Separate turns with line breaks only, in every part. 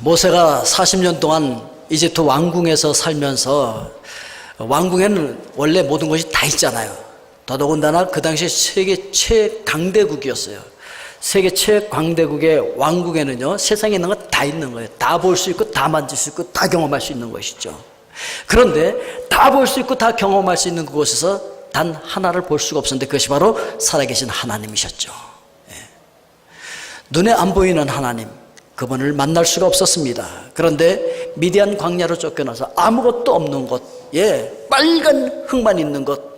모세가 40년 동안 이집트 왕궁에서 살면서, 왕궁에는 원래 모든 것이 다 있잖아요. 더더군다나 그 당시 세계 최강대국이었어요. 세계 최강대국의 왕궁에는요, 세상에 있는 거 다 있는 거예요. 다 볼 수 있고 다 만질 수 있고 다 경험할 수 있는 것이죠. 그런데 다 볼 수 있고 다 경험할 수 있는 그곳에서 단 하나를 볼 수가 없었는데, 그것이 바로 살아계신 하나님이셨죠. 눈에 안 보이는 하나님, 그분을 만날 수가 없었습니다. 그런데 미디안 광야로 쫓겨나서 아무것도 없는 곳, 빨간 흙만 있는 곳,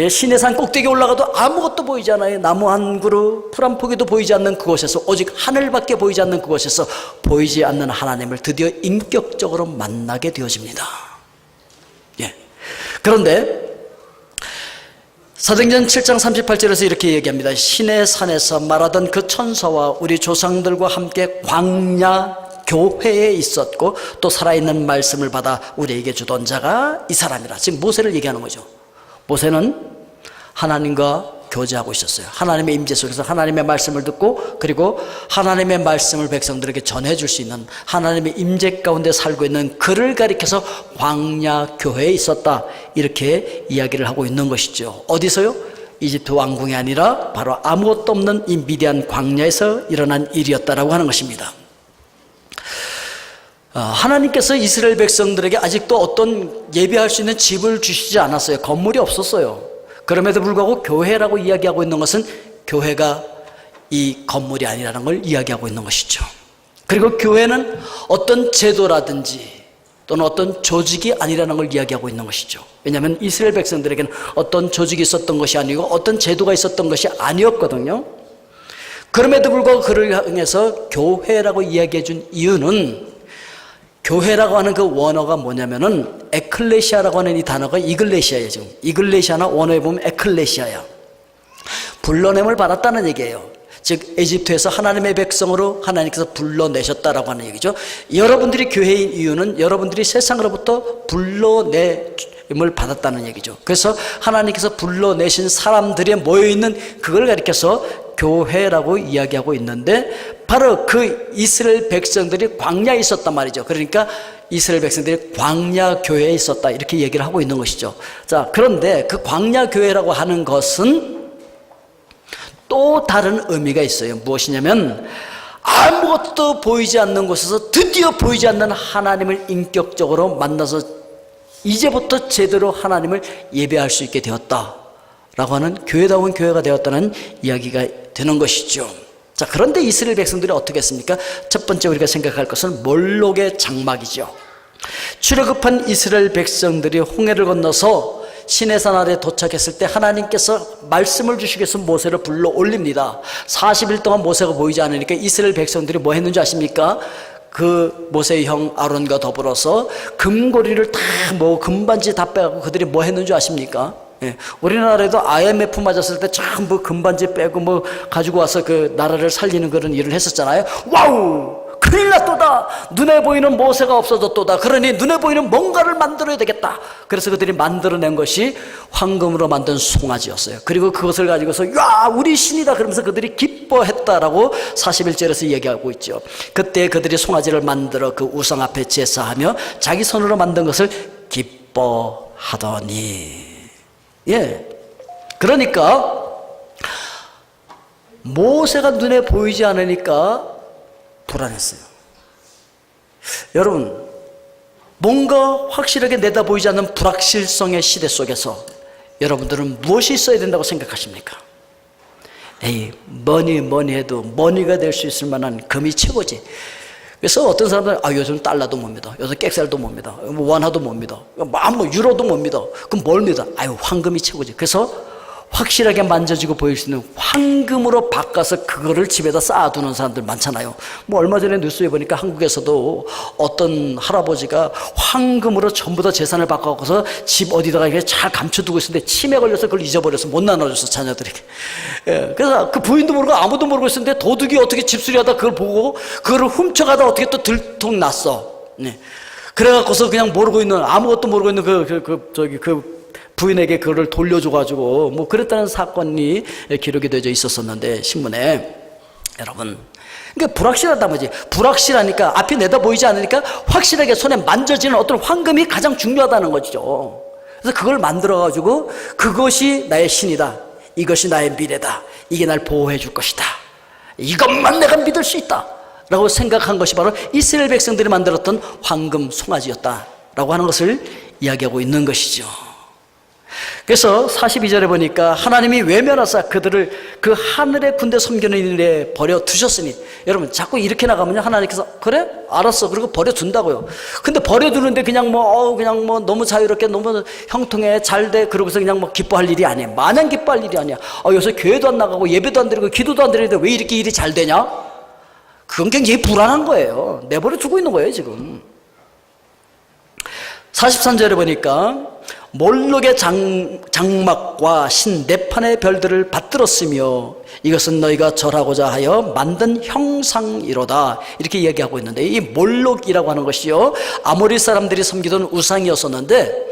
시내산 꼭대기에 올라가도 아무것도 보이지 않아요. 나무 한 그루, 풀 한 포기도 보이지 않는 그곳에서, 오직 하늘밖에 보이지 않는 그곳에서 보이지 않는 하나님을 드디어 인격적으로 만나게 되어집니다. 그런데 사도행전 7장 38절에서 이렇게 얘기합니다. 시내 산에서 말하던 그 천사와 우리 조상들과 함께 광야 교회에 있었고 또 살아있는 말씀을 받아 우리에게 주던 자가 이 사람이라. 지금 모세를 얘기하는 거죠. 모세는 하나님과 교제하고 있었어요. 하나님의 임재 속에서 하나님의 말씀을 듣고, 그리고 하나님의 말씀을 백성들에게 전해줄 수 있는, 하나님의 임재 가운데 살고 있는 그를 가리켜서 광야 교회에 있었다, 이렇게 이야기를 하고 있는 것이죠. 어디서요? 이집트 왕궁이 아니라 바로 아무것도 없는 이 미디안 광야에서 일어난 일이었다라고 하는 것입니다. 하나님께서 이스라엘 백성들에게 아직도 어떤 예배할 수 있는 집을 주시지 않았어요. 건물이 없었어요. 그럼에도 불구하고 교회라고 이야기하고 있는 것은 교회가 이 건물이 아니라는 걸 이야기하고 있는 것이죠. 그리고 교회는 어떤 제도라든지 또는 어떤 조직이 아니라는 걸 이야기하고 있는 것이죠. 왜냐하면 이스라엘 백성들에게는 어떤 조직이 있었던 것이 아니고 어떤 제도가 있었던 것이 아니었거든요. 그럼에도 불구하고 그를 향해서 교회라고 이야기해 준 이유는, 교회라고 하는 그 원어가 뭐냐면은 에클레시아라고 하는 이 단어가 이글레시아예요. 지금 이글레시아나 원어에 보면 에클레시아야. 불러냄을 받았다는 얘기예요. 즉 에집트에서 하나님의 백성으로 하나님께서 불러내셨다라고 하는 얘기죠. 여러분들이 교회인 이유는 여러분들이 세상으로부터 불러냄을 받았다는 얘기죠. 그래서 하나님께서 불러내신 사람들이 모여있는 그걸 가리켜서 교회라고 이야기하고 있는데, 바로 그 이스라엘 백성들이 광야에 있었단 말이죠. 그러니까 이스라엘 백성들이 광야 교회에 있었다, 이렇게 얘기를 하고 있는 것이죠. 자, 그런데 그 광야 교회라고 하는 것은 또 다른 의미가 있어요. 무엇이냐면, 아무것도 보이지 않는 곳에서 드디어 보이지 않는 하나님을 인격적으로 만나서 이제부터 제대로 하나님을 예배할 수 있게 되었다 라고 하는, 교회다운 교회가 되었다는 이야기가 되는 것이죠. 자, 그런데 이스라엘 백성들이 어떻게 했습니까? 첫 번째 우리가 생각할 것은 몰록의 장막이죠. 출애굽한 이스라엘 백성들이 홍해를 건너서 시내산 아래 도착했을 때 하나님께서 말씀을 주시기 위해서 모세를 불러 올립니다. 40일 동안 모세가 보이지 않으니까 이스라엘 백성들이 뭐 했는지 아십니까? 그 모세의 형 아론과 더불어서 금고리를 다 금반지 다 빼고 그들이 뭐 했는지 아십니까? 우리나라에도 IMF 맞았을 때 전부 금반지 빼고 가지고 와서 그 나라를 살리는 그런 일을 했었잖아요. 와우! 큰일 났도다! 눈에 보이는 모세가 없어졌도다. 그러니 눈에 보이는 뭔가를 만들어야 되겠다. 그래서 그들이 만들어낸 것이 황금으로 만든 송아지였어요. 그리고 그것을 가지고서 야, 우리 신이다 그러면서 그들이 기뻐했다라고 41절에서 얘기하고 있죠. 그때 그들이 송아지를 만들어 그 우상 앞에 제사하며 자기 손으로 만든 것을 기뻐하더니, 그러니까 모세가 눈에 보이지 않으니까 불안했어요. 여러분, 뭔가 확실하게 내다보이지 않는 불확실성의 시대 속에서 여러분들은 무엇이 있어야 된다고 생각하십니까? 뭐니 해도 머니가 될 수 있을 만한 금이 최고지. 그래서 어떤 사람들은 요즘 달러도 못 믿어, 요즘 객살도 못 믿어, 원화도 못 믿어, 유로도 못 믿어. 그럼 뭘 믿어? 황금이 최고지. 그래서 확실하게 만져지고 보일 수 있는 황금으로 바꿔서 그거를 집에다 쌓아두는 사람들 많잖아요. 얼마 전에 뉴스에 보니까 한국에서도 어떤 할아버지가 황금으로 전부 다 재산을 바꿔서 집 어디다가 이렇게 잘 감춰두고 있었는데 치매 걸려서 그걸 잊어버려서 못 나눠줬어, 자녀들에게. 그래서 그 부인도 모르고 아무도 모르고 있었는데 도둑이 어떻게 집수리하다 그걸 보고 그거를 훔쳐가다 어떻게 또 들통났어. 그래갖고서 그냥 모르고 있는, 아무것도 모르고 있는 그 부인에게 그거를 돌려줘가지고 그랬다는 사건이 기록이 되어 있었었는데, 신문에. 여러분, 그러니까 불확실하단 말이지. 불확실하니까 앞이 내다 보이지 않으니까 확실하게 손에 만져지는 어떤 황금이 가장 중요하다는 거죠. 그래서 그걸 만들어가지고 그것이 나의 신이다, 이것이 나의 미래다, 이게 날 보호해 줄 것이다, 이것만 내가 믿을 수 있다 라고 생각한 것이 바로 이스라엘 백성들이 만들었던 황금 송아지였다 라고 하는 것을 이야기하고 있는 것이죠. 그래서 42절에 보니까 하나님이 외면하사 그들을 그 하늘의 군대 섬기는 일에 버려두셨으니, 여러분 자꾸 이렇게 나가면요 하나님께서 그래? 알았어 그리고 버려둔다고요. 근데 버려두는데 그냥 너무 자유롭게 너무 형통해 잘돼 그러고서 그냥 기뻐할 일이 아니에요. 마냥 기뻐할 일이 아니야. 요새 교회도 안 나가고 예배도 안 드리고 기도도 안 드리는데 왜 이렇게 일이 잘 되냐? 그건 굉장히 불안한 거예요. 내버려 두고 있는 거예요 지금. 43절에 보니까 몰록의 장막과 신 네 판의 별들을 받들었으며 이것은 너희가 절하고자 하여 만든 형상이로다, 이렇게 이야기하고 있는데, 이 몰록이라고 하는 것이요 아모리 사람들이 섬기던 우상이었었는데,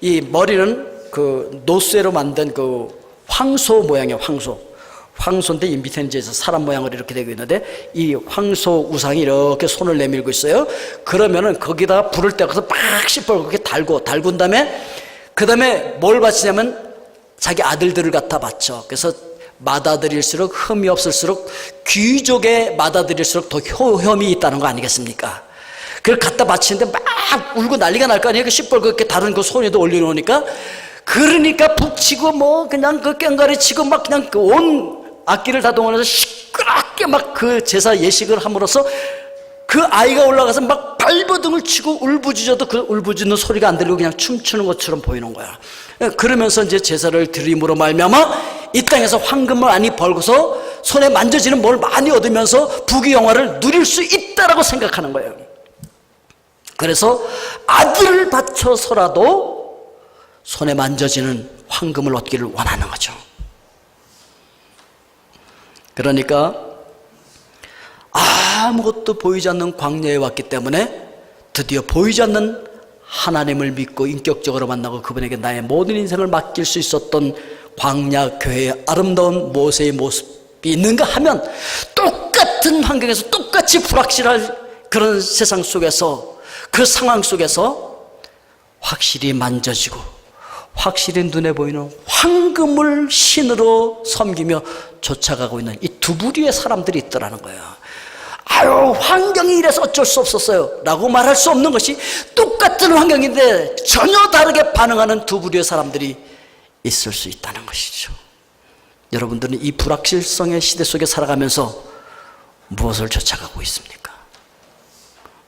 이 머리는 그 노쇠로 만든 그 황소 모양이에요. 황소인데 이 밑에는 이제 사람 모양으로 이렇게 되고 있는데, 이 황소 우상이 이렇게 손을 내밀고 있어요. 그러면은 거기다가 불을 떼서 팍 시뻘겋게 달군 다음에 그 다음에 뭘 바치냐면 자기 아들들을 갖다 바쳐. 그래서 맏아들일수록 흠이 없을수록, 귀족의 맏아들일수록 더 효험이 있다는 거 아니겠습니까? 그걸 갖다 바치는데 막 울고 난리가 날 거 아니에요. 그 시뻘겋게 다른 그 손에도 올려놓으니까. 그러니까 북치고 그냥 그 꽹가리 치고 막 그냥 그 온 악기를 다 동원해서 시끄럽게 막 그 제사 예식을 함으로써 그 아이가 올라가서 막 발버둥을 치고 울부짖어도 그 울부짖는 소리가 안 들리고 그냥 춤추는 것처럼 보이는 거야. 그러면서 이제 제사를 드림으로 말미암아 이 땅에서 황금을 많이 벌고서 손에 만져지는 뭘 많이 얻으면서 부귀 영화를 누릴 수 있다라고 생각하는 거예요. 그래서 아들을 바쳐서라도 손에 만져지는 황금을 얻기를 원하는 거죠. 그러니까 아무것도 보이지 않는 광야에 왔기 때문에 드디어 보이지 않는 하나님을 믿고 인격적으로 만나고 그분에게 나의 모든 인생을 맡길 수 있었던 광야 교회의 아름다운 모세의 모습이 있는가 하면, 똑같은 환경에서 똑같이 불확실할 그런 세상 속에서, 그 상황 속에서 확실히 만져지고 확실히 눈에 보이는 황금을 신으로 섬기며 쫓아가고 있는 이 두 부류의 사람들이 있더라는 거예요. 환경이 이래서 어쩔 수 없었어요 라고 말할 수 없는 것이, 똑같은 환경인데 전혀 다르게 반응하는 두 부류의 사람들이 있을 수 있다는 것이죠. 여러분들은 이 불확실성의 시대 속에 살아가면서 무엇을 쫓아가고 있습니까?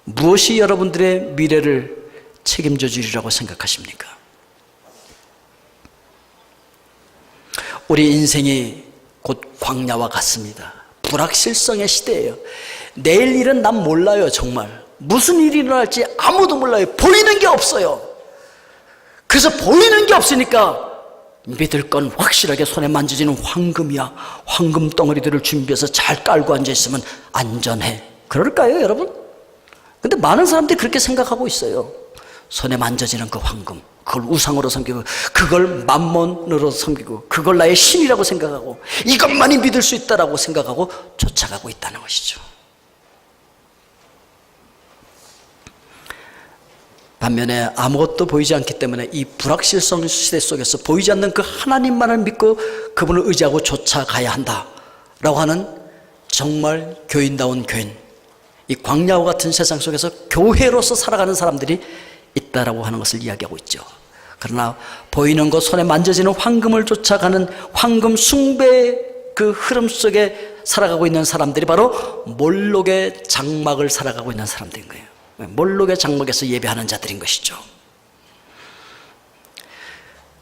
무엇이 여러분들의 미래를 책임져 주리라고 생각하십니까? 우리 인생이 곧 광야와 같습니다. 불확실성의 시대예요. 내일 일은 난 몰라요. 정말 무슨 일이 일어날지 아무도 몰라요. 보이는 게 없어요. 그래서 보이는 게 없으니까 믿을 건 확실하게 손에 만져지는 황금이야. 황금 덩어리들을 준비해서 잘 깔고 앉아있으면 안전해. 그럴까요 여러분? 근데 많은 사람들이 그렇게 생각하고 있어요. 손에 만져지는 그 황금, 그걸 우상으로 섬기고, 그걸 맘몬으로 섬기고, 그걸 나의 신이라고 생각하고, 이것만이 믿을 수 있다라고 생각하고 쫓아가고 있다는 것이죠. 반면에 아무것도 보이지 않기 때문에 이 불확실성 시대 속에서 보이지 않는 그 하나님만을 믿고 그분을 의지하고 쫓아가야 한다라고 하는 정말 교인다운 교인, 이 광야와 같은 세상 속에서 교회로서 살아가는 사람들이 있다라고 하는 것을 이야기하고 있죠. 그러나 보이는 것, 손에 만져지는 황금을 쫓아가는 황금 숭배의 그 흐름 속에 살아가고 있는 사람들이 바로 몰록의 장막을 살아가고 있는 사람들인 거예요. 몰록의 장막에서 예배하는 자들인 것이죠.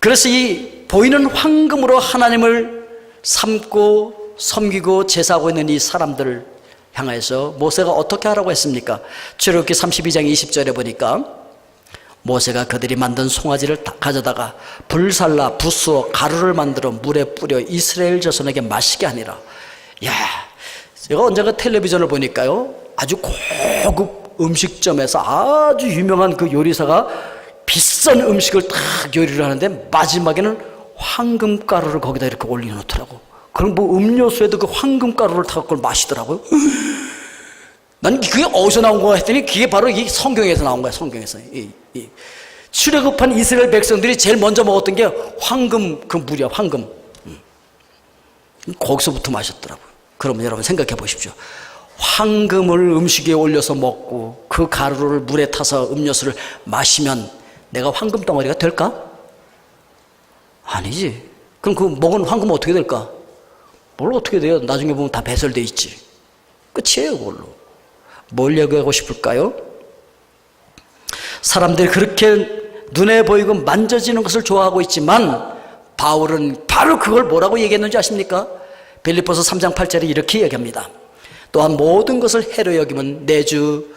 그래서 이 보이는 황금으로 하나님을 삼고 섬기고 제사하고 있는 이 사람들을 향해서 모세가 어떻게 하라고 했습니까? 출애굽기 32장 20절에 보니까 모세가 그들이 만든 송아지를 가져다가 불살라 부수어 가루를 만들어 물에 뿌려 이스라엘 자손에게 마시게 하니라. 야, 제가 언젠가 텔레비전을 보니까요, 아주 고급 음식점에서 아주 유명한 그 요리사가 비싼 음식을 딱 요리를 하는데 마지막에는 황금가루를 거기다 이렇게 올려놓더라고. 그럼 뭐 음료수에도 그 황금가루를 타갖고 마시더라고요. 난 그게 어디서 나온 거야 했더니 그게 바로 이 성경에서 나온 거야. 성경에서. 출애굽한 이스라엘 백성들이 제일 먼저 먹었던 게 황금 그 물이야. 황금. 거기서부터 마셨더라고요. 그러면 여러분 생각해 보십시오. 황금을 음식에 올려서 먹고 그 가루를 물에 타서 음료수를 마시면 내가 황금 덩어리가 될까? 아니지. 그럼 그 먹은 황금은 어떻게 될까? 뭘 어떻게 돼요? 나중에 보면 다 배설돼 있지. 끝이에요, 그걸로. 뭘 얘기하고 싶을까요? 사람들이 그렇게 눈에 보이고 만져지는 것을 좋아하고 있지만 바울은 바로 그걸 뭐라고 얘기했는지 아십니까? 빌립보서 3장 8절에 이렇게 얘기합니다. 또한 모든 것을 해로 여기면 내 주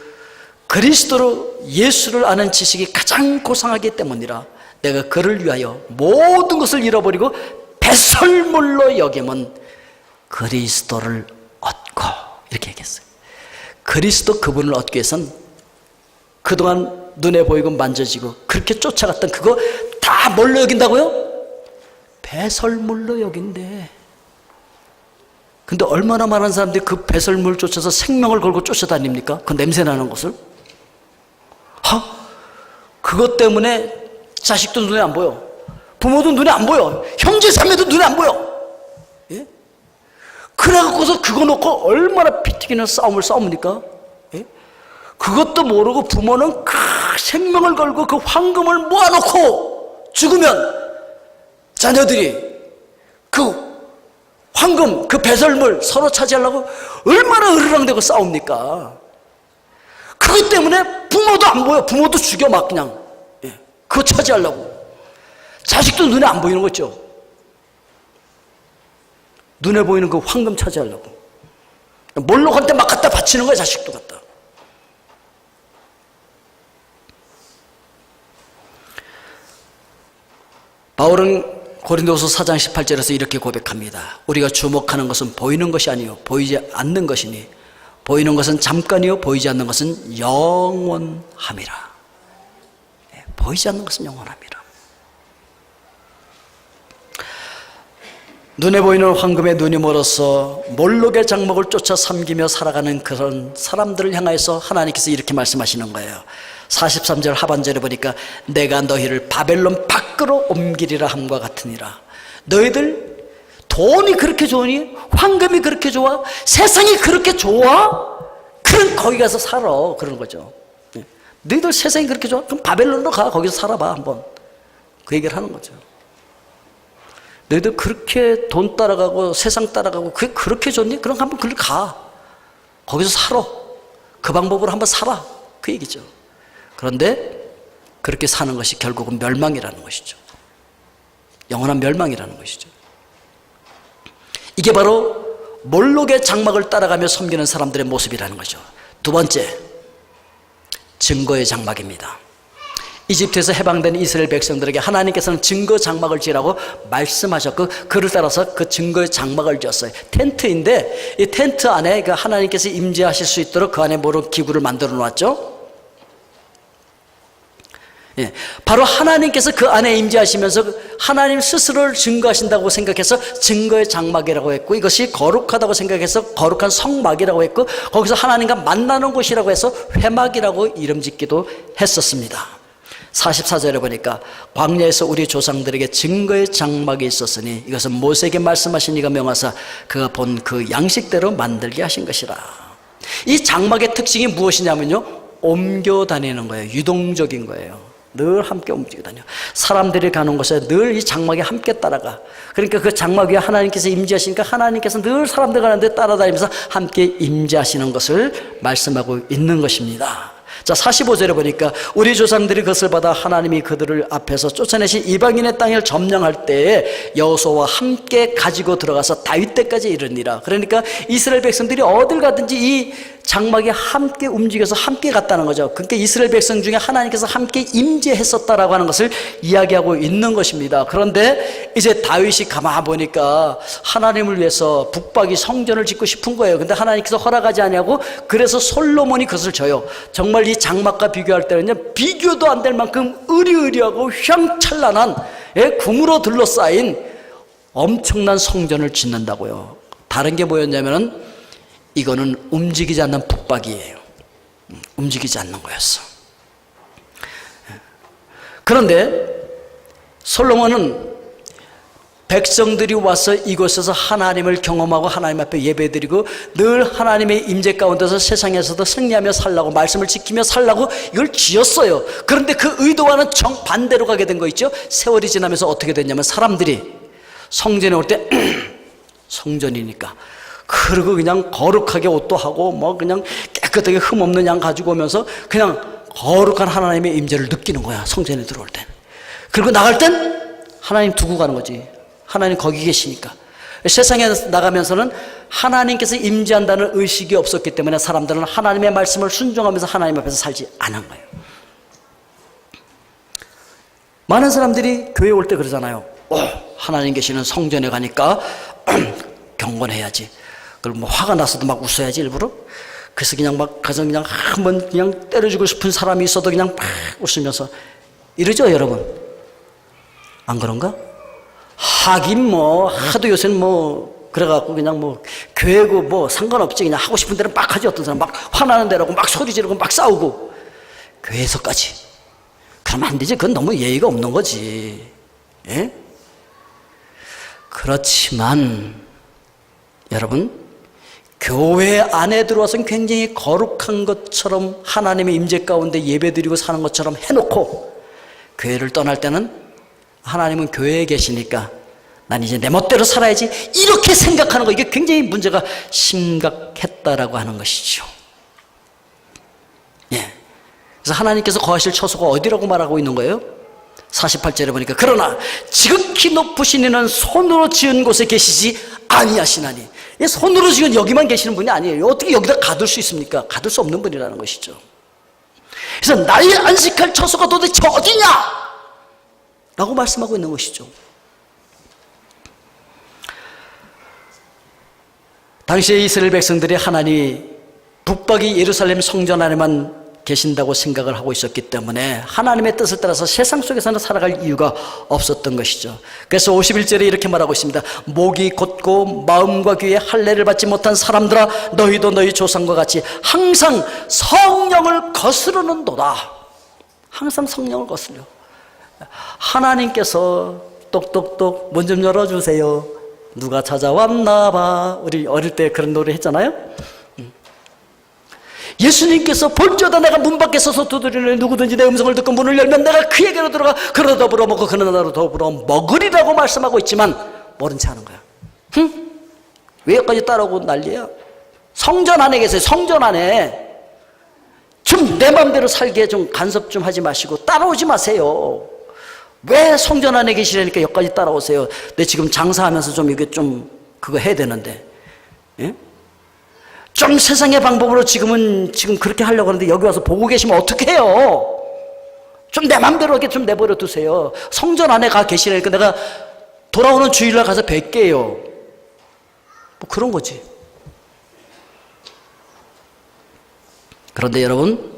그리스도로 예수를 아는 지식이 가장 고상하기 때문이라. 내가 그를 위하여 모든 것을 잃어버리고 배설물로 여기면 그리스도를 얻고, 이렇게 얘기했어요. 그리스도 그분을 얻기 위해서는 그동안 눈에 보이고 만져지고 그렇게 쫓아갔던 그거 다 뭘로 여긴다고요? 배설물로 여긴대. 근데 얼마나 많은 사람들이 그 배설물 쫓아서 생명을 걸고 쫓아다닙니까? 그 냄새나는 것을. 그것 때문에 자식도 눈에 안 보여, 부모도 눈에 안 보여, 형제 자매도 눈에 안 보여. 예? 그래갖고서 그거 놓고 얼마나 피 튀기는 싸움을 싸웁니까? 예? 그것도 모르고 부모는 그 생명을 걸고 그 황금을 모아놓고 죽으면 자녀들이 그 황금, 그 배설물 서로 차지하려고 얼마나 으르렁대고 싸웁니까? 그것 때문에 부모도 안 보여. 부모도 죽여 막 그냥. 예. 그거 차지하려고. 자식도 눈에 안 보이는 거죠. 눈에 보이는 그 황금 차지하려고. 몰록한테 막 갖다 바치는 거야. 자식도 갖다. 바울은 고린도서 4장 18절에서 이렇게 고백합니다. 우리가 주목하는 것은 보이는 것이 아니요 보이지 않는 것이니 보이는 것은 잠깐이요 보이지 않는 것은 영원함이라. 보이지 않는 것은 영원함이라. 눈에 보이는 황금에 눈이 멀어서 몰록의 장막을 쫓아 섬기며 살아가는 그런 사람들을 향하여서 하나님께서 이렇게 말씀하시는 거예요. 43절 하반절에 보니까 내가 너희를 바벨론 밖으로 옮기리라 함과 같으니라. 너희들 돈이 그렇게 좋으니, 황금이 그렇게 좋아, 세상이 그렇게 좋아, 그럼 거기 가서 살아. 그런 거죠. 너희들 세상이 그렇게 좋아? 그럼 바벨론으로 가. 거기서 살아봐 한번. 그 얘기를 하는 거죠. 너희들 그렇게 돈 따라가고 세상 따라가고 그게 그렇게 좋니? 그럼 한번 그걸 가. 거기서 살아. 그 방법으로 한번 살아. 그 얘기죠. 그런데 그렇게 사는 것이 결국은 멸망이라는 것이죠. 영원한 멸망이라는 것이죠. 이게 바로 몰록의 장막을 따라가며 섬기는 사람들의 모습이라는 거죠. 두 번째, 증거의 장막입니다. 이집트에서 해방된 이스라엘 백성들에게 하나님께서는 증거 장막을 지으라고 말씀하셨고 그를 따라서 그 증거의 장막을 지었어요. 텐트인데 이 텐트 안에 그 하나님께서 임재하실 수 있도록 그 안에 모든 기구를 만들어 놓았죠. 예, 바로 하나님께서 그 안에 임재하시면서 하나님 스스로를 증거하신다고 생각해서 증거의 장막이라고 했고, 이것이 거룩하다고 생각해서 거룩한 성막이라고 했고, 거기서 하나님과 만나는 곳이라고 해서 회막이라고 이름 짓기도 했었습니다. 44절에 보니까 광야에서 우리 조상들에게 증거의 장막이 있었으니 이것은 모세에게 말씀하신 이가 명하사 그가 본 그 양식대로 만들게 하신 것이라. 이 장막의 특징이 무엇이냐면요, 옮겨 다니는 거예요. 유동적인 거예요. 늘 함께 움직여 다녀. 사람들이 가는 곳에 늘 이 장막에 함께 따라가. 그러니까 그 장막 위에 하나님께서 임재하시니까 하나님께서 늘 사람들 가는 데 따라다니면서 함께 임재하시는 것을 말씀하고 있는 것입니다. 자, 45절에 보니까 우리 조상들이 그것을 받아 하나님이 그들을 앞에서 쫓아내신 이방인의 땅을 점령할 때에 여호수아와 함께 가지고 들어가서 다윗 때까지 이르니라. 그러니까 이스라엘 백성들이 어딜 가든지 이 장막에 함께 움직여서 함께 갔다는 거죠. 그러니까 이스라엘 백성 중에 하나님께서 함께 임재했었다라고 하는 것을 이야기하고 있는 것입니다. 그런데 이제 다윗이 가만 보니까 하나님을 위해서 북박이 성전을 짓고 싶은 거예요. 근데 하나님께서 허락하지 아니하고 그래서 솔로몬이 그것을 져요. 정말 이 장막과 비교할 때는요, 비교도 안 될 만큼 으리으리하고 휘황찬란한 금으로 둘러싸인 엄청난 성전을 짓는다고요. 다른 게 뭐였냐면은 이거는 움직이지 않는 북박이에요. 움직이지 않는 거였어. 그런데 솔로몬은 백성들이 와서 이곳에서 하나님을 경험하고 하나님 앞에 예배드리고 늘 하나님의 임재 가운데서 세상에서도 승리하며 살라고, 말씀을 지키며 살라고 이걸 지었어요. 그런데 그 의도와는 정반대로 가게 된 거 있죠. 세월이 지나면서 어떻게 됐냐면 사람들이 성전에 올 때 성전이니까 그리고 그냥 거룩하게 옷도 하고 뭐 그냥 깨끗하게 흠없는 양 가지고 오면서 그냥 거룩한 하나님의 임재를 느끼는 거야. 성전에 들어올 땐. 그리고 나갈 땐 하나님 두고 가는 거지. 하나님 거기 계시니까. 세상에 나가면서는 하나님께서 임재한다는 의식이 없었기 때문에 사람들은 하나님의 말씀을 순종하면서 하나님 앞에서 살지 않은 거예요. 많은 사람들이 교회 올 때 그러잖아요. 하나님 계시는 성전에 가니까 경건해야지. 그리고 뭐 화가 났어도 막 웃어야지 일부러. 그래서 그냥 막 가서 그냥 한번 그냥 때려주고 싶은 사람이 있어도 그냥 막 웃으면서 이러죠, 여러분? 안 그런가? 하긴 뭐 하도 요새는 뭐 그래갖고 그냥 뭐 교회고 뭐 상관없지, 그냥 하고 싶은 대로 막 하지. 어떤 사람 막 화나는 대로고 막 소리 지르고 막 싸우고. 교회에서까지 그러면 안 되지. 그건 너무 예의가 없는 거지. 예? 그렇지만 여러분, 교회 안에 들어와서는 굉장히 거룩한 것처럼 하나님의 임재 가운데 예배드리고 사는 것처럼 해놓고 교회를 떠날 때는 하나님은 교회에 계시니까 난 이제 내 멋대로 살아야지, 이렇게 생각하는 거, 이게 굉장히 문제가 심각했다라고 하는 것이죠. 예. 그래서 하나님께서 거하실 처소가 어디라고 말하고 있는 거예요? 48절에 보니까 그러나 지극히 높으신 이는 손으로 지은 곳에 계시지 아니하시나니. 손으로 지은 여기만 계시는 분이 아니에요. 어떻게 여기다 가둘 수 있습니까? 가둘 수 없는 분이라는 것이죠. 그래서 나의 안식할 처소가 도대체 어디냐? 라고 말씀하고 있는 것이죠. 당시에 이스라엘 백성들이 하나님이 북박이 예루살렘 성전 안에만 계신다고 생각을 하고 있었기 때문에 하나님의 뜻을 따라서 세상 속에서는 살아갈 이유가 없었던 것이죠. 그래서 51절에 이렇게 말하고 있습니다. 목이 곧고 마음과 귀에 할례를 받지 못한 사람들아, 너희도 너희 조상과 같이 항상 성령을 거스르는도다. 항상 성령을 거스려. 하나님께서 똑똑똑 문 좀 열어주세요. 누가 찾아왔나 봐. 우리 어릴 때 그런 노래 했잖아요. 예수님께서 볼지어다 내가 문 밖에 서서 두드리는 누구든지 내 음성을 듣고 문을 열면 내가 그에게로 들어가 그로 더불어 먹고 그는 나로 더불어 먹으리라고 말씀하고 있지만 모른 체 하는 거야. 왜 여기까지 따라오고 난리야? 성전 안에 계세요. 성전 안에 좀 내 마음대로 살게 좀 간섭 좀 하지 마시고 따라오지 마세요. 왜 성전 안에 계시려니까 여기까지 따라오세요? 내 지금 장사하면서 좀 이게 좀 그거 해야 되는데, 예? 좀 세상의 방법으로 지금 그렇게 하려고 하는데 여기 와서 보고 계시면 어떻게 해요? 좀 내 맘대로 이렇게 좀 내버려 두세요. 성전 안에 가 계시라니까 내가 돌아오는 주일날 가서 뵐게요. 뭐 그런 거지. 그런데 여러분,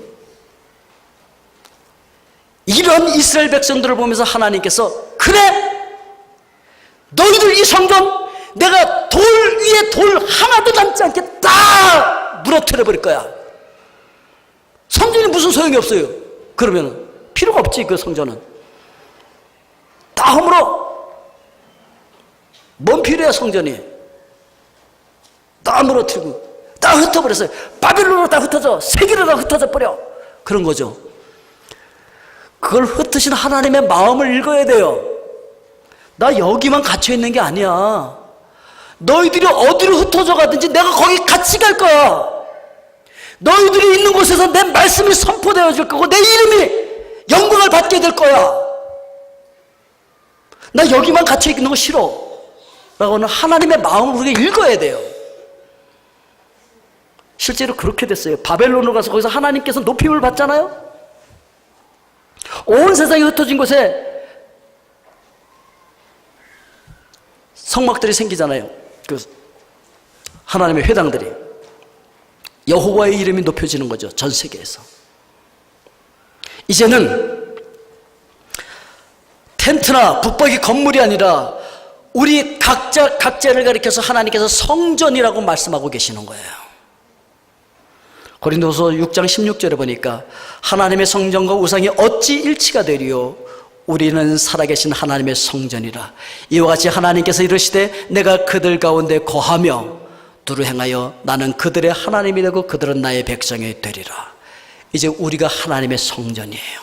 이런 이스라엘 백성들을 보면서 하나님께서 그래, 너희들 이 성전 내가 돌 위에 돌 하나도 남지 않게 다 무너뜨려 버릴 거야. 성전이 무슨 소용이 없어요. 그러면 필요가 없지. 그 성전은 다 허물어. 뭔 필요해 성전이. 다 무너뜨리고 다 흩어버렸어요. 바빌론으로 다 흩어져, 세계로 다 흩어져 버려. 그런 거죠. 그걸 흩으신 하나님의 마음을 읽어야 돼요. 나 여기만 갇혀 있는 게 아니야. 너희들이 어디로 흩어져 가든지 내가 거기 같이 갈 거야. 너희들이 있는 곳에서 내 말씀이 선포되어질 거고 내 이름이 영광을 받게 될 거야. 나 여기만 갇혀 있는 거 싫어 라고 하는 하나님의 마음을 우리가 읽어야 돼요. 실제로 그렇게 됐어요. 바벨론으로 가서 거기서 하나님께서 높임을 받잖아요. 온 세상이 흩어진 곳에 성막들이 생기잖아요. 그 하나님의 회당들이. 여호와의 이름이 높여지는 거죠. 전 세계에서. 이제는 텐트나 북박이 건물이 아니라 우리 각자를 가리켜서 하나님께서 성전이라고 말씀하고 계시는 거예요. 고린도서 6장 16절에 보니까 하나님의 성전과 우상이 어찌 일치가 되리요? 우리는 살아계신 하나님의 성전이라. 이와 같이 하나님께서 이르시되 내가 그들 가운데 거하며 두루 행하여 나는 그들의 하나님이 되고 그들은 나의 백성이 되리라. 이제 우리가 하나님의 성전이에요.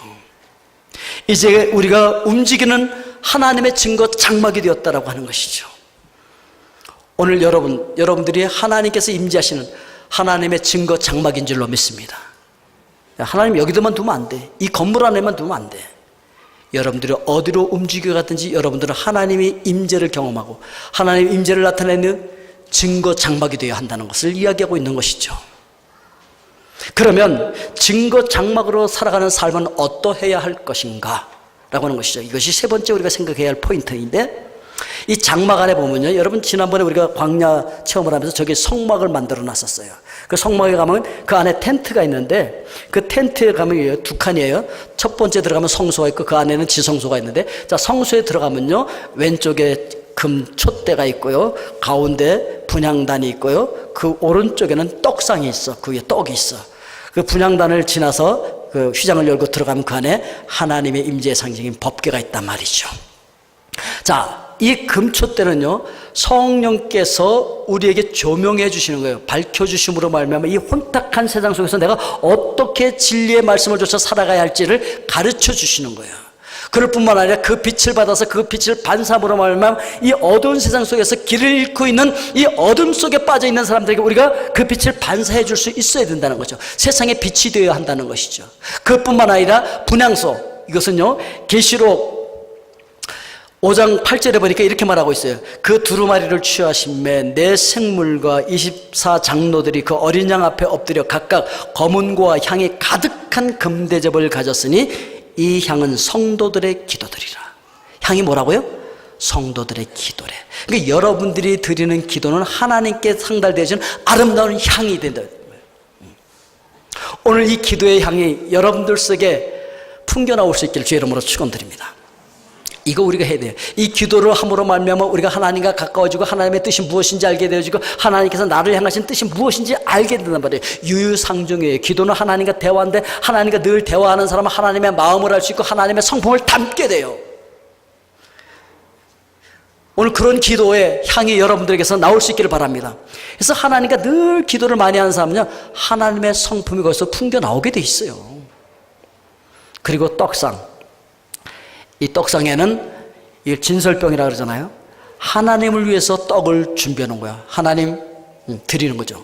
이제 우리가 움직이는 하나님의 증거 장막이 되었다라고 하는 것이죠. 오늘 여러분들이 하나님께서 임재하시는 하나님의 증거 장막인 줄로 믿습니다. 하나님 여기도만 두면 안 돼. 이 건물 안에만 두면 안 돼. 여러분들이 어디로 움직여가든지 여러분들은 하나님의 임재를 경험하고 하나님의 임재를 나타내는 증거 장막이 되어야 한다는 것을 이야기하고 있는 것이죠. 그러면 증거 장막으로 살아가는 삶은 어떠해야 할 것인가? 라고 하는 것이죠. 이것이 세 번째 우리가 생각해야 할 포인트인데, 이 장막 안에 보면요, 여러분 지난번에 우리가 광야 체험을 하면서 저기 성막을 만들어 놨었어요. 그 성막에 가면 그 안에 텐트가 있는데, 그 텐트에 가면 두 칸이에요. 첫 번째 들어가면 성소가 있고 그 안에는 지성소가 있는데, 자, 성소에 들어가면요, 왼쪽에 금 촛대가 있고요, 가운데 분향단이 있고요, 그 오른쪽에는 떡상이 있어. 그 위에 떡이 있어. 그 분향단을 지나서 그 휘장을 열고 들어가면 그 안에 하나님의 임재의 상징인 법궤가 있단 말이죠. 자, 이 금촛대는요, 성령께서 우리에게 조명해 주시는 거예요. 밝혀주심으로 말미암아 이 혼탁한 세상 속에서 내가 어떻게 진리의 말씀을 쫓아 살아가야 할지를 가르쳐 주시는 거예요. 그럴 뿐만 아니라 그 빛을 받아서 그 빛을 반사함으로 말미암아 이 어두운 세상 속에서 길을 잃고 있는 이 어둠 속에 빠져 있는 사람들에게 우리가 그 빛을 반사해 줄 수 있어야 된다는 거죠. 세상의 빛이 되어야 한다는 것이죠. 그뿐만 아니라 분향소, 이것은요, 계시록 5장 8절에 보니까 이렇게 말하고 있어요. 그 두루마리를 취하심에 내 생물과 24장로들이 그 어린 양 앞에 엎드려 각각 검은고와 향이 가득한 금대접을 가졌으니 이 향은 성도들의 기도들이라. 향이 뭐라고요? 성도들의 기도래. 그러니까 여러분들이 드리는 기도는 하나님께 상달되어지는 아름다운 향이 된다. 오늘 이 기도의 향이 여러분들 속에 풍겨나올 수 있기를 주의 이름으로 축원드립니다. 이거 우리가 해야 돼요. 이 기도를 함으로 말미암아 우리가 하나님과 가까워지고 하나님의 뜻이 무엇인지 알게 되어지고 하나님께서 나를 향하신 뜻이 무엇인지 알게 된단 말이에요. 유유상종이에요. 기도는 하나님과 대화인데 하나님과 늘 대화하는 사람은 하나님의 마음을 알 수 있고 하나님의 성품을 담게 돼요. 오늘 그런 기도의 향이 여러분들에게서 나올 수 있기를 바랍니다. 그래서 하나님과 늘 기도를 많이 하는 사람은요, 하나님의 성품이 거기서 풍겨 나오게 돼 있어요. 그리고 떡상. 이 떡상에는 이 진설병이라 그러잖아요. 하나님을 위해서 떡을 준비해 놓은 거야. 하나님 드리는 거죠.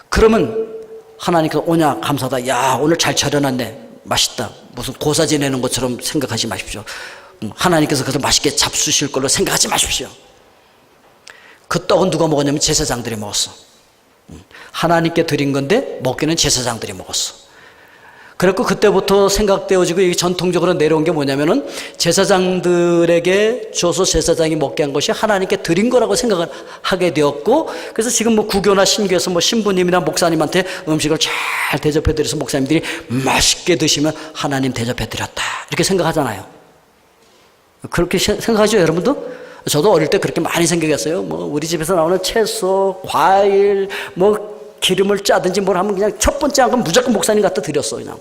그러면 하나님께서 오냐 감사하다. 야, 오늘 잘 차려놨네. 맛있다. 무슨 고사 지내는 것처럼 생각하지 마십시오. 하나님께서 그것을 맛있게 잡수실 걸로 생각하지 마십시오. 그 떡은 누가 먹었냐면 제사장들이 먹었어. 하나님께 드린 건데 먹기는 제사장들이 먹었어. 그래서 그때부터 생각되어지고 이게 전통적으로 내려온 게 뭐냐면은 제사장들에게 줘서 제사장이 먹게 한 것이 하나님께 드린 거라고 생각을 하게 되었고, 그래서 지금 뭐 구교나 신교에서 뭐 신부님이나 목사님한테 음식을 잘 대접해 드려서 목사님들이 맛있게 드시면 하나님 대접해 드렸다 이렇게 생각하잖아요. 그렇게 생각하죠, 여러분도? 저도 어릴 때 그렇게 많이 생각했어요. 뭐 우리 집에서 나오는 채소, 과일, 뭐 기름을 짜든지 뭘 하면 그냥 첫 번째 한 건 무조건 목사님 갖다 드렸어, 그냥.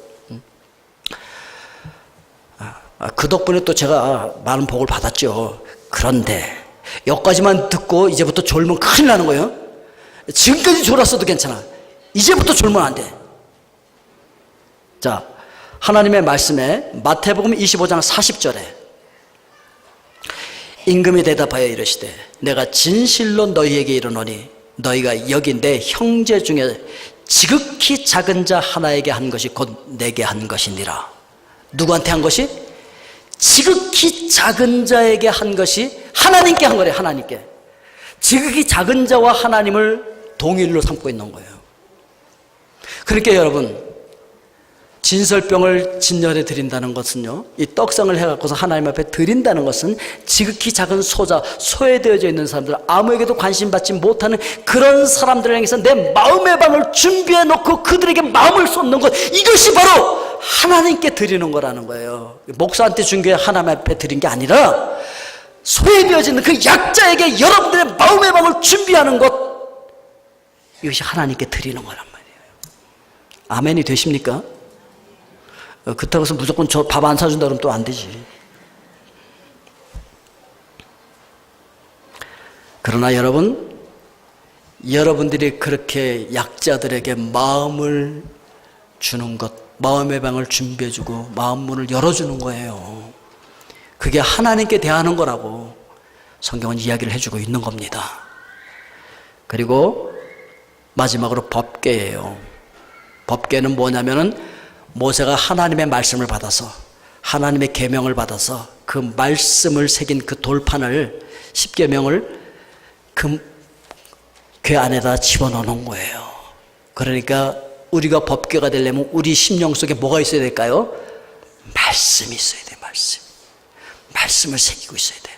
그 덕분에 또 제가 많은 복을 받았죠. 그런데 여기까지만 듣고 이제부터 졸면 큰일 나는 거예요. 지금까지 졸았어도 괜찮아. 이제부터 졸면 안 돼. 자, 하나님의 말씀에 마태복음 25장 40절에 임금이 대답하여 이르시되 내가 진실로 너희에게 이르노니 너희가 여기 내 형제 중에 지극히 작은 자 하나에게 한 것이 곧 내게 한 것이니라. 누구한테 한 것이? 지극히 작은 자에게 한 것이 하나님께 한 거래. 하나님께. 지극히 작은 자와 하나님을 동일로 삼고 있는 거예요. 그러니까 여러분, 진설병을 진열해 드린다는 것은요, 이 떡상을 해갖고서 하나님 앞에 드린다는 것은 지극히 작은 소자, 소외되어져 있는 사람들, 아무에게도 관심 받지 못하는 그런 사람들을 향해서 내 마음의 방을 준비해 놓고 그들에게 마음을 쏟는 것, 이것이 바로 하나님께 드리는 거라는 거예요. 목사한테 준 게 하나님 앞에 드린 게 아니라 소외되어지는 그 약자에게 여러분들의 마음의 방을 준비하는 것, 이것이 하나님께 드리는 거란 말이에요. 아멘이 되십니까? 그렇다고 해서 무조건 저 밥 안 사준다 그러면 또 안 되지. 그러나 여러분들이 그렇게 약자들에게 마음을 주는 것, 마음의 방을 준비해주고 마음 문을 열어주는 거예요. 그게 하나님께 대하는 거라고 성경은 이야기를 해주고 있는 겁니다. 그리고 마지막으로 법궤예요. 법궤는 뭐냐면은 모세가 하나님의 말씀을 받아서, 하나님의 계명을 받아서 그 말씀을 새긴 그 돌판을, 십계명을 그 궤 안에다 집어넣는 거예요. 그러니까 우리가 법궤가 되려면 우리 심령 속에 뭐가 있어야 될까요? 말씀이 있어야 돼. 말씀을 새기고 있어야 돼.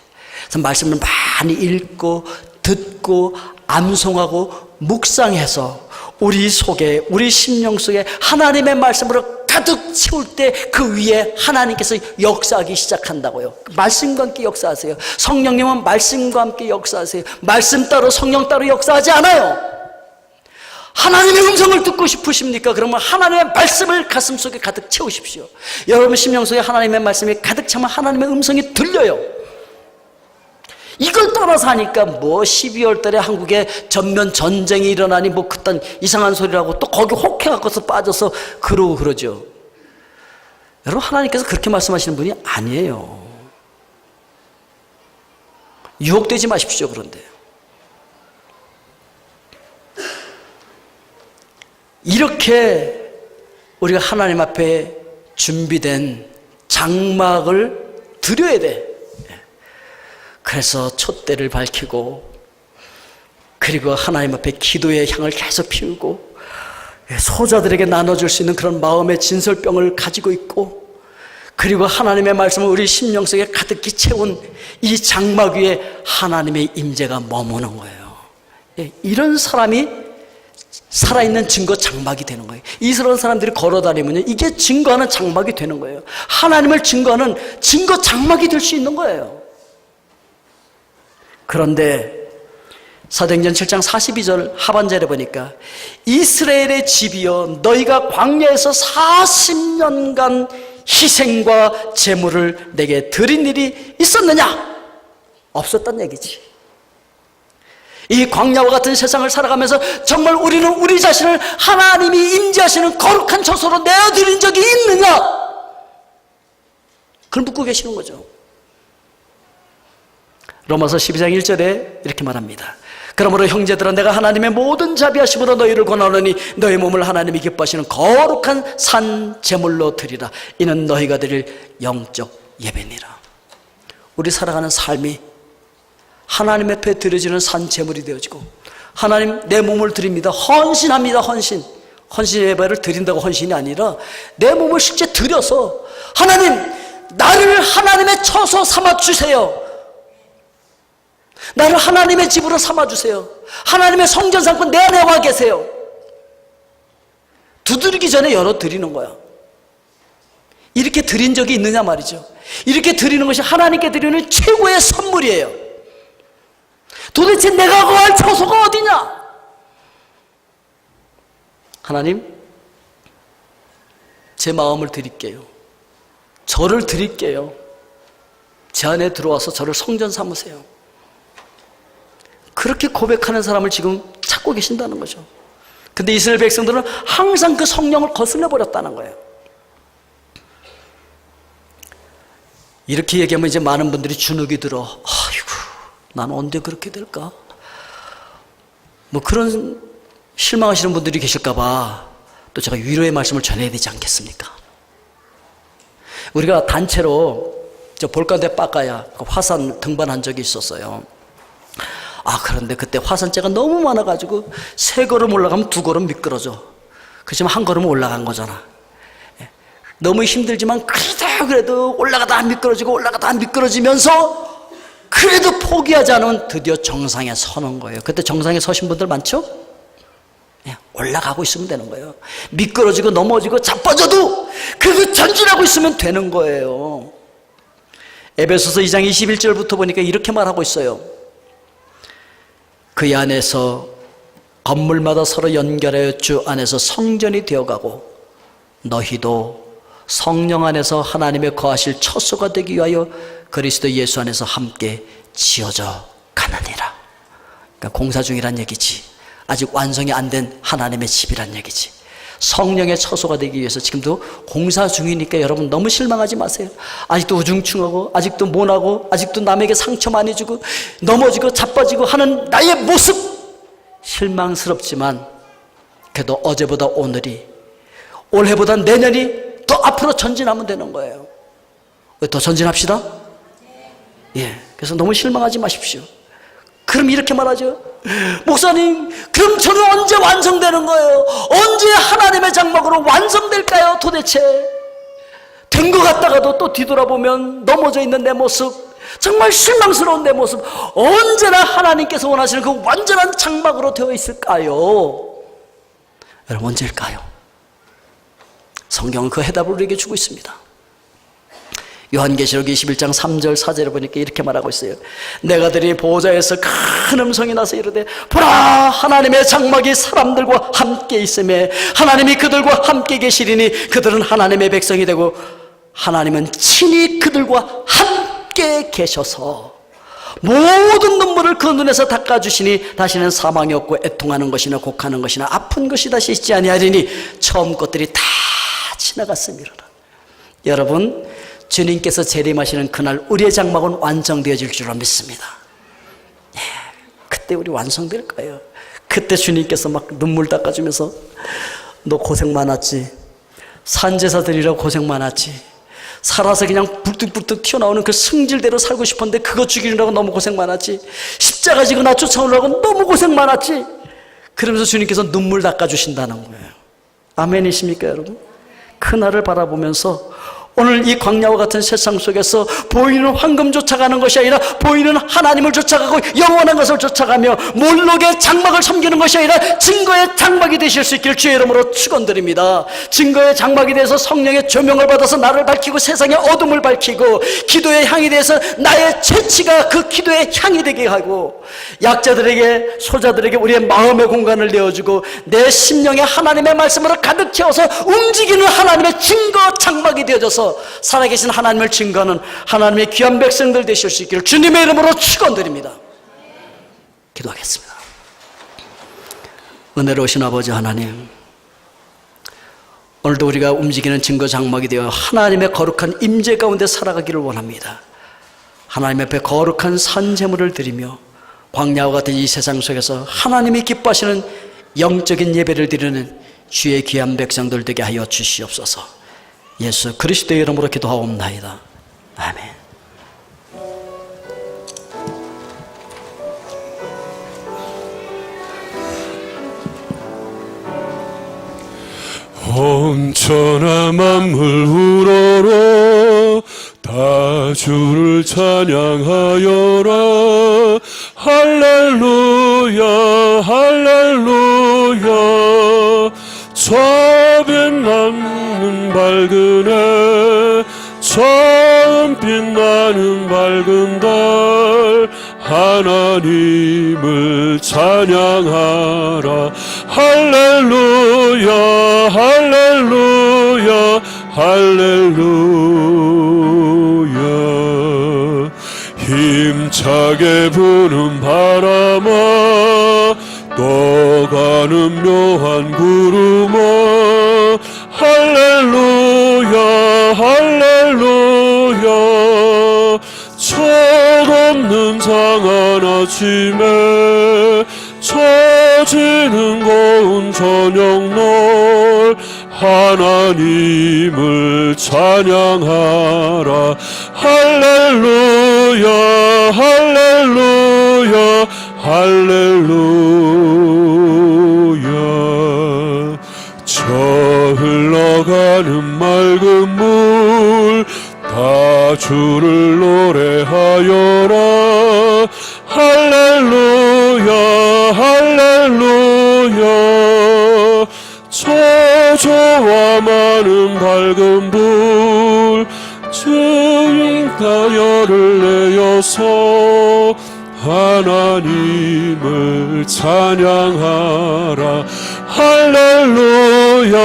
그래서 말씀을 많이 읽고 듣고 암송하고 묵상해서 우리 속에, 우리 심령 속에 하나님의 말씀으로 가득 채울 때 그 위에 하나님께서 역사하기 시작한다고요. 말씀과 함께 역사하세요. 성령님은 말씀과 함께 역사하세요. 말씀 따로 성령 따로 역사하지 않아요. 하나님의 음성을 듣고 싶으십니까? 그러면 하나님의 말씀을 가슴속에 가득 채우십시오. 여러분 심령 속에 하나님의 말씀이 가득 차면 하나님의 음성이 들려요. 이걸 떠나서 하니까 뭐 12월 달에 한국에 전면 전쟁이 일어나니 뭐 그딴 이상한 소리라고 또 거기 혹해갖고서 빠져서 그러고 그러죠. 여러분 하나님께서 그렇게 말씀하시는 분이 아니에요. 유혹되지 마십시오. 그런데 이렇게 우리가 하나님 앞에 준비된 장막을 드려야 돼. 그래서 촛대를 밝히고, 그리고 하나님 앞에 기도의 향을 계속 피우고, 소자들에게 나눠줄 수 있는 그런 마음의 진설병을 가지고 있고, 그리고 하나님의 말씀을 우리 심령 속에 가득히 채운 이 장막 위에 하나님의 임재가 머무는 거예요. 이런 사람이 살아있는 증거 장막이 되는 거예요. 이스라엘 사람들이 걸어다니면요, 이게 증거하는 장막이 되는 거예요. 하나님을 증거하는 증거 장막이 될 수 있는 거예요. 그런데 사도행전 7장 42절 하반절에 보니까 이스라엘의 집이여 너희가 광야에서 40년간 희생과 제물을 내게 드린 일이 있었느냐? 없었단 얘기지. 이 광야와 같은 세상을 살아가면서 정말 우리는 우리 자신을 하나님이 임재하시는 거룩한 처소로 내어드린 적이 있느냐? 그걸 묻고 계시는 거죠. 로마서 12장 1절에 이렇게 말합니다. 그러므로 형제들아 내가 하나님의 모든 자비하심으로 너희를 권하노니 너희 몸을 하나님이 기뻐하시는 거룩한 산 제물로 드리라. 이는 너희가 드릴 영적 예배니라. 우리 살아가는 삶이 하나님 앞에 드려지는 산 제물이 되어지고, 하나님 내 몸을 드립니다. 헌신합니다. 헌신 예배를 드린다고 헌신이 아니라 내 몸을 실제 드려서 하나님 나를 하나님의 처소 삼아주세요. 나를 하나님의 집으로 삼아주세요. 하나님의 성전 삼고 내 안에 와 계세요. 두드리기 전에 열어드리는 거야. 이렇게 드린 적이 있느냐 말이죠. 이렇게 드리는 것이 하나님께 드리는 최고의 선물이에요. 도대체 내가 거할 처소가 어디냐? 하나님, 제 마음을 드릴게요. 저를 드릴게요. 제 안에 들어와서 저를 성전 삼으세요. 그렇게 고백하는 사람을 지금 찾고 계신다는 거죠. 근데 이스라엘 백성들은 항상 그 성령을 거슬러 버렸다는 거예요. 이렇게 얘기하면 이제 많은 분들이 주눅이 들어. 아이고, 난 언제 그렇게 될까? 뭐 그런 실망하시는 분들이 계실까봐 또 제가 위로의 말씀을 전해야 되지 않겠습니까? 우리가 단체로 저 볼간대 빠까야 화산 등반한 적이 있었어요. 그런데 그때 화산재가 너무 많아가지고 3걸음 올라가면 2걸음 미끄러져. 그렇지만 1걸음은 올라간 거잖아. 너무 힘들지만 그래도 올라가다 안 미끄러지고 올라가다 안 미끄러지면서 그래도 포기하지 않으면 드디어 정상에 서는 거예요. 그때 정상에 서신 분들 많죠? 올라가고 있으면 되는 거예요. 미끄러지고 넘어지고 자빠져도 그거 전진하고 있으면 되는 거예요. 에베소서 2장 21절부터 보니까 이렇게 말하고 있어요. 그 안에서 건물마다 서로 연결하여 주 안에서 성전이 되어가고 너희도 성령 안에서 하나님의 거하실 처소가 되기 위하여 그리스도 예수 안에서 함께 지어져 가느니라. 그러니까 공사 중이란 얘기지. 아직 완성이 안 된 하나님의 집이란 얘기지. 성령의 처소가 되기 위해서 지금도 공사 중이니까 여러분 너무 실망하지 마세요. 아직도 우중충하고 아직도 모나고 아직도 남에게 상처 많이 주고 넘어지고 자빠지고 하는 나의 모습 실망스럽지만 그래도 어제보다 오늘이, 올해보다 내년이 더 앞으로 전진하면 되는 거예요. 더 전진합시다. 예, 그래서 너무 실망하지 마십시오. 그럼 이렇게 말하죠. 목사님, 그럼 저는 언제 완성되는 거예요? 언제 하나님의 장막으로 완성될까요? 도대체 된 것 같다가도 또 뒤돌아보면 넘어져 있는 내 모습, 정말 실망스러운 내 모습, 언제나 하나님께서 원하시는 그 완전한 장막으로 되어 있을까요? 여러분, 언제일까요? 성경은 그 해답을 우리에게 주고 있습니다. 요한계시록 21장 3절 4절에 보니까 이렇게 말하고 있어요. 내가 들이 보호자에서 큰 음성이 나서 이르되 보라, 하나님의 장막이 사람들과 함께 있으매 하나님이 그들과 함께 계시리니 그들은 하나님의 백성이 되고 하나님은 친히 그들과 함께 계셔서 모든 눈물을 그 눈에서 닦아주시니 다시는 사망이 없고 애통하는 것이나 곡하는 것이나 아픈 것이 다시 있지 아니하리니 처음 것들이 다 지나갔음이로라. 여러분, 주님께서 재림하시는 그날 우리의 장막은 완성되어질 줄로 믿습니다. 예, 그때 우리 완성될 거예요. 그때 주님께서 막 눈물 닦아주면서 너 고생 많았지, 산제사 드리라고 고생 많았지, 살아서 그냥 불뚝불뚝 튀어나오는 그 승질대로 살고 싶었는데 그거 죽이느라고 너무 고생 많았지, 십자가 지고 나 쫓아오느라고 너무 고생 많았지, 그러면서 주님께서 눈물 닦아주신다는 거예요. 아멘이십니까 여러분? 그날을 바라보면서 오늘 이 광야와 같은 세상 속에서 보이는 황금 쫓아가는 것이 아니라 보이는 하나님을 쫓아가고 영원한 것을 쫓아가며 몰록의 장막을 섬기는 것이 아니라 증거의 장막이 되실 수 있기를 주의 이름으로 축원드립니다. 증거의 장막이 돼서 성령의 조명을 받아서 나를 밝히고 세상의 어둠을 밝히고 기도의 향이 돼서 나의 채취가 그 기도의 향이 되게 하고 약자들에게, 소자들에게 우리의 마음의 공간을 내어주고 내 심령에 하나님의 말씀으로 가득 채워서 움직이는 하나님의 증거 장막이 되어져서 살아계신 하나님을 증거하는 하나님의 귀한 백성들 되실 수 있기를 주님의 이름으로 축원드립니다. 기도하겠습니다. 은혜로우신 아버지 하나님, 오늘도 우리가 움직이는 증거 장막이 되어 하나님의 거룩한 임재 가운데 살아가기를 원합니다. 하나님 앞에 거룩한 산제물을 드리며 광야와 같은 이 세상 속에서 하나님이 기뻐하시는 영적인 예배를 드리는 주의 귀한 백성들 되게 하여 주시옵소서. 예수 그리스도의 이름으로 기도하옵나이다. 아멘.
온 천하 만물 우러러 다 주를 찬양하여라. 할렐루야 할렐루야. 저 빛나는 밝은 해, 처음 빛나는 밝은 달, 하나님을 찬양하라. 할렐루야 할렐루야 할렐루야. 힘차게 부는 바람아, 떠가는 묘한 구름아, 할렐루야 할렐루야. 철없는 상한 아침에 처지는 고운 저녁날, 하나님을 찬양하라. 할렐루야 할렐루야 할렐루야. 저 흘러가는 맑은 물 다 주를 노래하여라. 할렐루야 할렐루야. 저저와 많은 밝은 불, 주님 다열을 내어서 하나님을 찬양하라. 할렐루야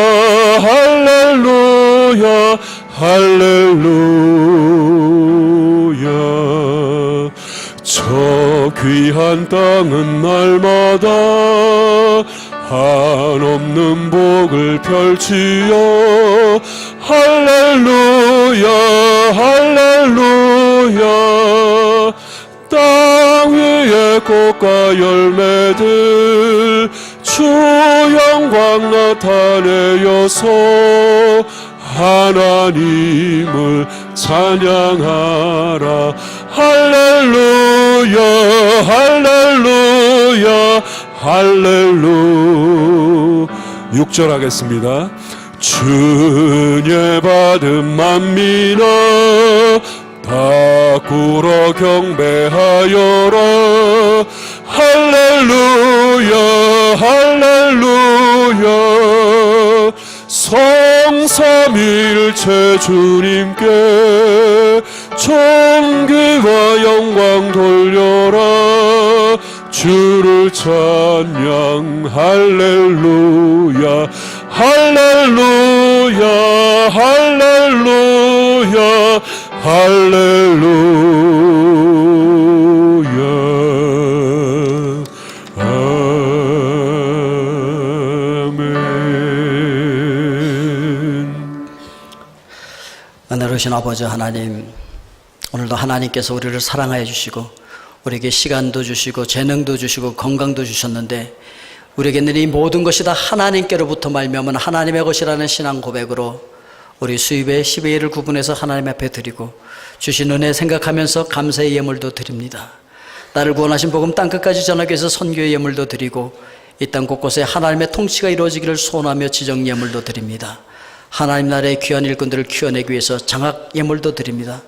할렐루야 할렐루야. 저 귀한 땅은 날마다 한없는 복을 펼치어 할렐루야 할렐루야. 땅 위에 꽃과 열매들 주 영광 나타내어서 하나님을 찬양하라. 할렐루야 할렐루야 할렐루야. 6절 하겠습니다. 주님 받은 만민아 다 꿇어 경배하여라. 할렐루야 할렐루야. 성삼일체 주님께 존귀와 영광 돌려라. 주를 찬양 할렐루야 할렐루야 할렐루야 할렐루야. 아멘.
은혜로우신 아버지 하나님, 오늘도 하나님께서 우리를 사랑하여 주시고 우리에게 시간도 주시고 재능도 주시고 건강도 주셨는데 우리에게는 이 모든 것이 다 하나님께로부터 말미암은 하나님의 것이라는 신앙 고백으로 우리 수입의 10의 1을 구분해서 하나님 앞에 드리고 주신 은혜 생각하면서 감사의 예물도 드립니다. 나를 구원하신 복음 땅끝까지 전하기 위해서 선교의 예물도 드리고 이 땅 곳곳에 하나님의 통치가 이루어지기를 소원하며 지정 예물도 드립니다. 하나님 나라의 귀한 일꾼들을 키워내기 위해서 장학 예물도 드립니다.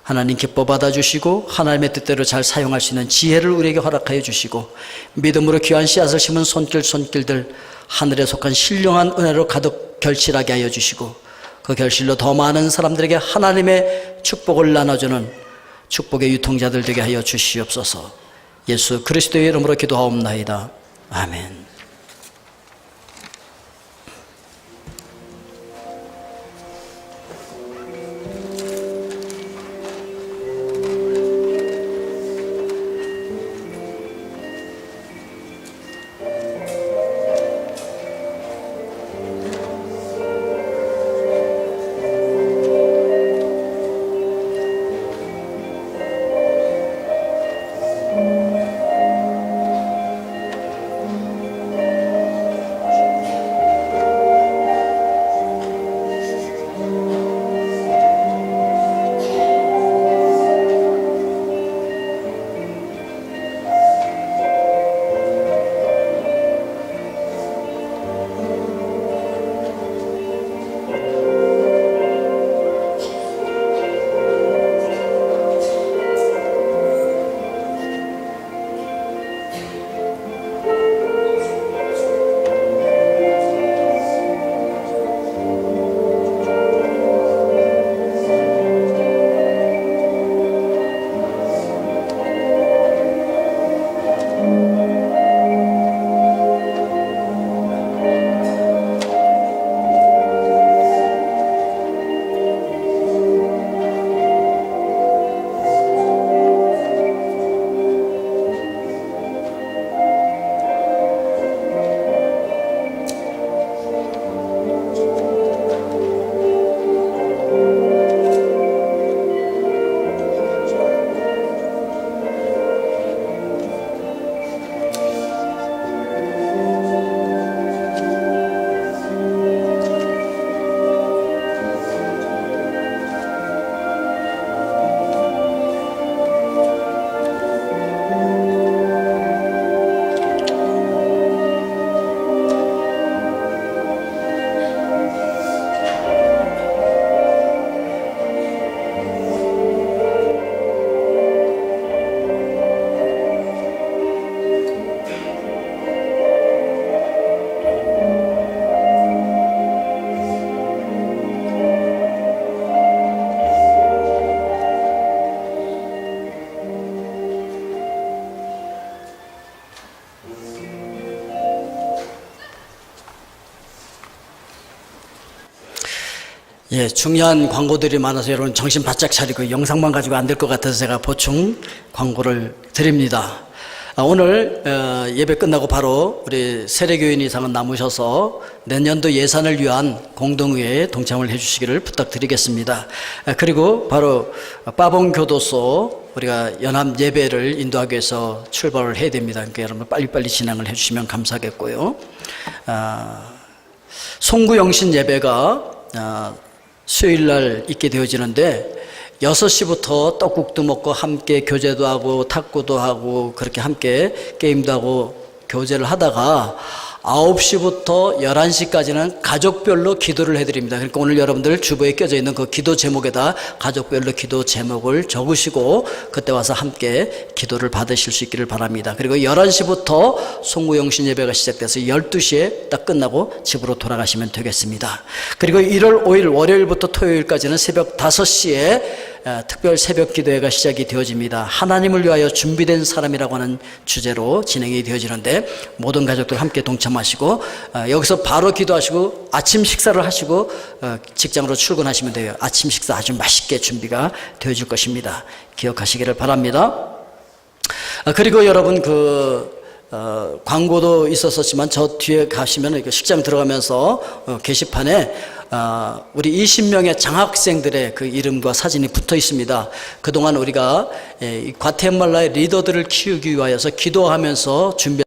하나님 기뻐 받아주시고 하나님의 뜻대로 잘 사용할 수 있는 지혜를 우리에게 허락하여 주시고 믿음으로 귀한 씨앗을 심은 손길들 하늘에 속한 신령한 은혜로 가득 결실하게 하여 주시고 그 결실로 더 많은 사람들에게 하나님의 축복을 나눠주는 축복의 유통자들 되게 하여 주시옵소서. 예수 그리스도의 이름으로 기도하옵나이다. 아멘. 예, 중요한 광고들이 많아서 여러분 정신 바짝 차리고 영상만 가지고 안 될 것 같아서 제가 보충 광고를 드립니다. 오늘 예배 끝나고 바로 우리 세례교인 이상은 남으셔서 내년도 예산을 위한 공동회에 동참을 해주시기를 부탁드리겠습니다. 그리고 바로 빠봉교도소 우리가 연합 예배를 인도하기 위해서 출발을 해야 됩니다. 그러니까 여러분 빨리빨리 진행을 해주시면 감사하겠고요. 송구영신 예배가 수요일날 있게 되어지는데 6시부터 떡국도 먹고 함께 교제도 하고 탁구도 하고 그렇게 함께 게임도 하고 교제를 하다가 9시부터 11시까지는 가족별로 기도를 해드립니다. 그러니까 오늘 여러분들 주보에 껴져 있는 그 기도 제목에다 가족별로 기도 제목을 적으시고 그때 와서 함께 기도를 받으실 수 있기를 바랍니다. 그리고 11시부터 송구영신 예배가 시작돼서 12시에 딱 끝나고 집으로 돌아가시면 되겠습니다. 그리고 1월 5일 월요일부터 토요일까지는 새벽 5시에 특별 새벽 기도회가 시작이 되어집니다. 하나님을 위하여 준비된 사람이라고 하는 주제로 진행이 되어지는데 모든 가족들 함께 동참하시고 여기서 바로 기도하시고 아침 식사를 하시고 직장으로 출근하시면 돼요. 아침 식사 아주 맛있게 준비가 되어질 것입니다. 기억하시기를 바랍니다. 그리고 여러분 광고도 있었지만 저 뒤에 가시면 식장 들어가면서 게시판에 우리 20명의 장학생들의 그 이름과 사진이 붙어 있습니다. 그동안 우리가 과테말라의 리더들을 키우기 위하여서 기도하면서 준비